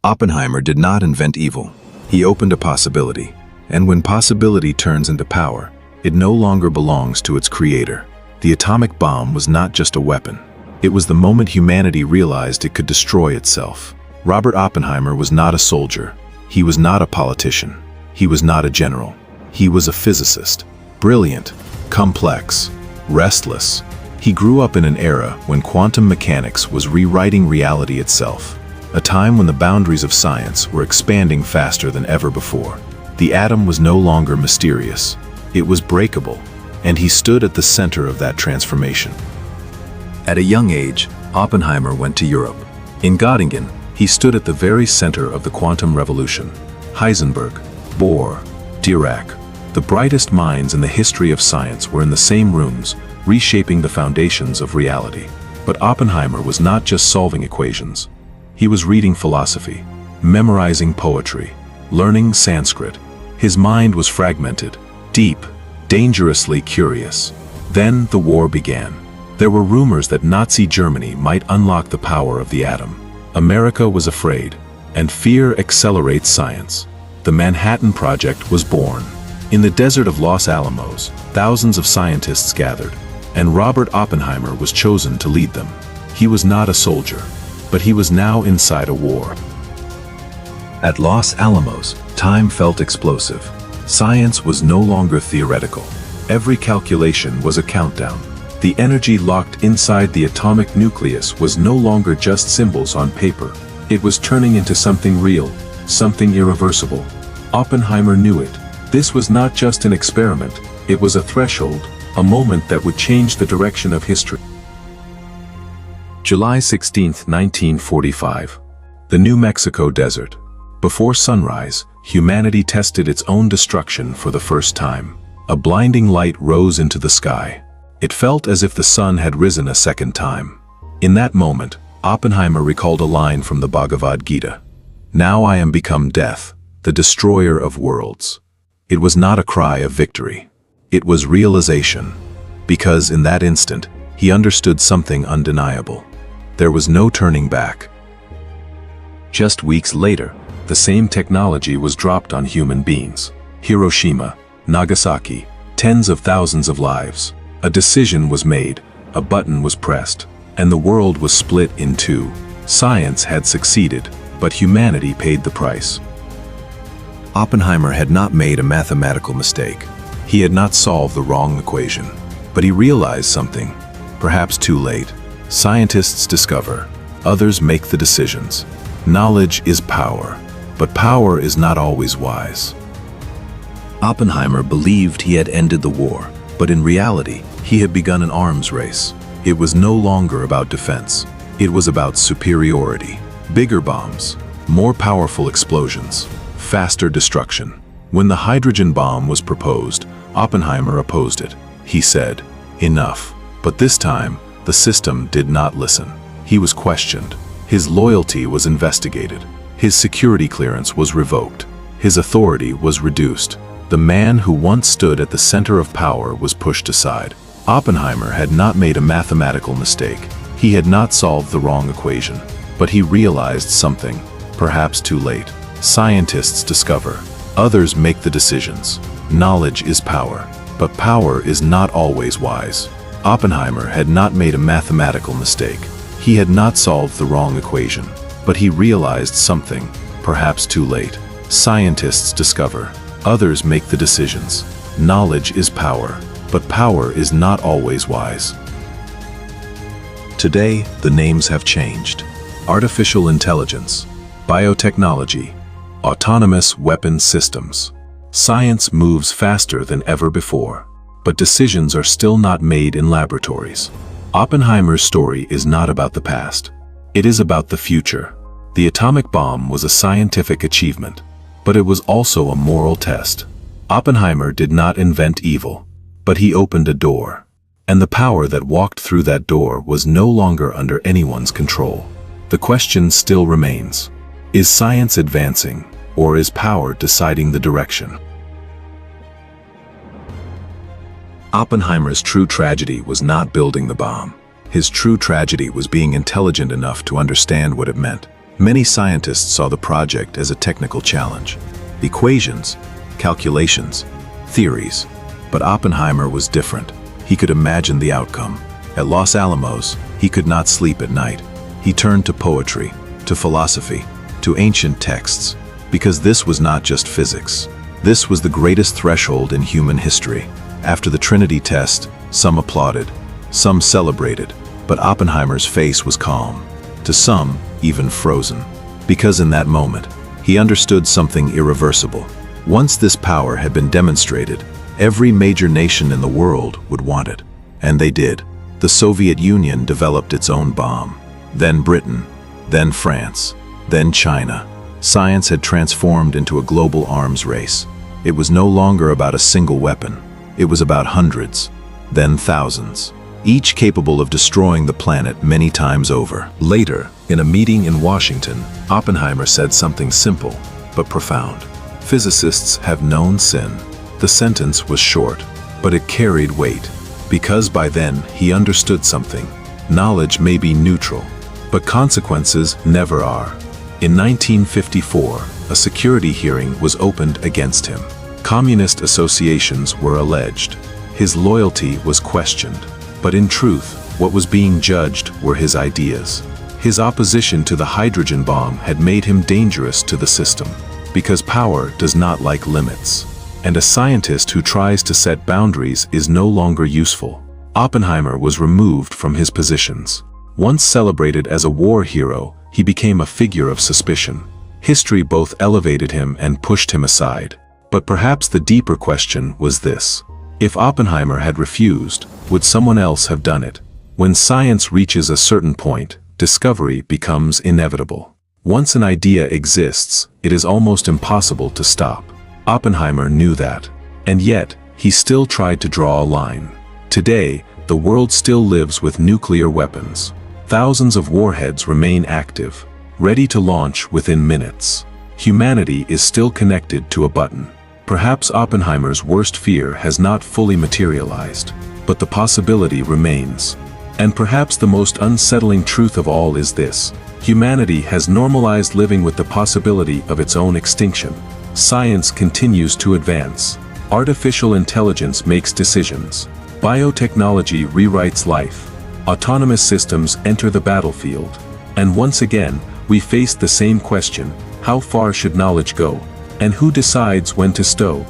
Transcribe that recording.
Oppenheimer did not invent evil. He opened a possibility, and when possibility turns into power, it no longer belongs to its creator. The atomic bomb was not just a weapon. It was the moment humanity realized it could destroy itself. Robert Oppenheimer was not a soldier. He was not a politician. He was not a general. He was a physicist. Brilliant, complex, restless. He grew up in an era when quantum mechanics was rewriting reality itself. A time when the boundaries of science were expanding faster than ever before. The atom was no longer mysterious. It was breakable, and he stood at the center of that transformation. At a young age, Oppenheimer went to Europe. In Göttingen, he stood at the very center of the quantum revolution. Heisenberg, Bohr, Dirac, the brightest minds in the history of science were in the same rooms, reshaping the foundations of reality. But Oppenheimer was not just solving equations. He was reading philosophy, memorizing poetry, learning Sanskrit. His mind was fragmented, deep, dangerously curious. Then the war began. There were rumors that Nazi Germany might unlock the power of the atom. America was afraid, and fear accelerates science. The Manhattan Project was born. In the desert of Los Alamos, thousands of scientists gathered, and Robert Oppenheimer was chosen to lead them. He was not a soldier, but he was now inside a war. At Los Alamos, time felt explosive. Science was no longer theoretical. Every calculation was a countdown. The energy locked inside the atomic nucleus was no longer just symbols on paper. It was turning into something real, something irreversible. Oppenheimer knew it. This was not just an experiment, it was a threshold, a moment that would change the direction of history. July 16, 1945. The New Mexico desert. Before sunrise, humanity tested its own destruction for the first time. A blinding light rose into the sky. It felt as if the sun had risen a second time. In that moment, Oppenheimer recalled a line from the Bhagavad Gita. "Now I am become death, the destroyer of worlds." It was not a cry of victory. It was realization. Because in that instant, he understood something undeniable. There was no turning back. Just weeks later, the same technology was dropped on human beings. Hiroshima, Nagasaki, tens of thousands of lives. A decision was made, a button was pressed, and the world was split in two. Science had succeeded, but humanity paid the price. Oppenheimer had not made a mathematical mistake. He had not solved the wrong equation. But he realized something, perhaps too late. Scientists discover, others make the decisions. Knowledge is power, but power is not always wise. Oppenheimer believed he had ended the war, but in reality, he had begun an arms race. It was no longer about defense. It was about superiority. Bigger bombs, more powerful explosions, faster destruction. When the hydrogen bomb was proposed, Oppenheimer opposed it. He said, "Enough." But this time, the system did not listen. He was questioned. His loyalty was investigated. His security clearance was revoked. His authority was reduced. The man who once stood at the center of power was pushed aside. Oppenheimer had not made a mathematical mistake. He had not solved the wrong equation. But he realized something, perhaps too late. Scientists discover, others make the decisions. Knowledge is power, but power is not always wise. Oppenheimer had not made a mathematical mistake. He had not solved the wrong equation, but he realized something, perhaps too late. Scientists discover, others make the decisions. Knowledge is power, but power is not always wise. Today, the names have changed. Artificial intelligence, biotechnology, autonomous weapon systems. Science moves faster than ever before, but decisions are still not made in laboratories. Oppenheimer's story is not about the past. It is about the future. The atomic bomb was a scientific achievement, but it was also a moral test. Oppenheimer did not invent evil, but he opened a door. And the power that walked through that door was no longer under anyone's control. The question still remains. Is science advancing, or is power deciding the direction? Oppenheimer's true tragedy was not building the bomb. His true tragedy was being intelligent enough to understand what it meant. Many scientists saw the project as a technical challenge. Equations, calculations, theories. But Oppenheimer was different. He could imagine the outcome. At Los Alamos, he could not sleep at night. He turned to poetry, to philosophy, to ancient texts, because this was not just physics. This was the greatest threshold in human history. After the Trinity test, some applauded, some celebrated, but Oppenheimer's face was calm. To some, even frozen. Because in that moment, he understood something irreversible. Once this power had been demonstrated, every major nation in the world would want it. And they did. The Soviet Union developed its own bomb. Then Britain, then France, then China. Science had transformed into a global arms race. It was no longer about a single weapon. It was about hundreds, then thousands, each capable of destroying the planet many times over. Later, in a meeting in Washington, Oppenheimer said something simple, but profound. Physicists have known sin. The sentence was short, but it carried weight, because by then he understood something. Knowledge may be neutral, but consequences never are. In 1954, a security hearing was opened against him. Communist associations were alleged. His loyalty was questioned. But in truth, what was being judged were his ideas. His opposition to the hydrogen bomb had made him dangerous to the system, because power does not like limits. And a scientist who tries to set boundaries is no longer useful. Oppenheimer was removed from his positions. Once celebrated as a war hero, he became a figure of suspicion. History both elevated him and pushed him aside. But perhaps the deeper question was this: if Oppenheimer had refused, would someone else have done it? When science reaches a certain point, discovery becomes inevitable. Once an idea exists, it is almost impossible to stop. Oppenheimer knew that. And yet, he still tried to draw a line. Today, the world still lives with nuclear weapons. Thousands of warheads remain active, ready to launch within minutes. Humanity is still connected to a button. Perhaps Oppenheimer's worst fear has not fully materialized, but the possibility remains. And perhaps the most unsettling truth of all is this: humanity has normalized living with the possibility of its own extinction. Science continues to advance. Artificial intelligence makes decisions. Biotechnology rewrites life. Autonomous systems enter the battlefield. And once again, we face the same question: how far should knowledge go? And who decides when to stow?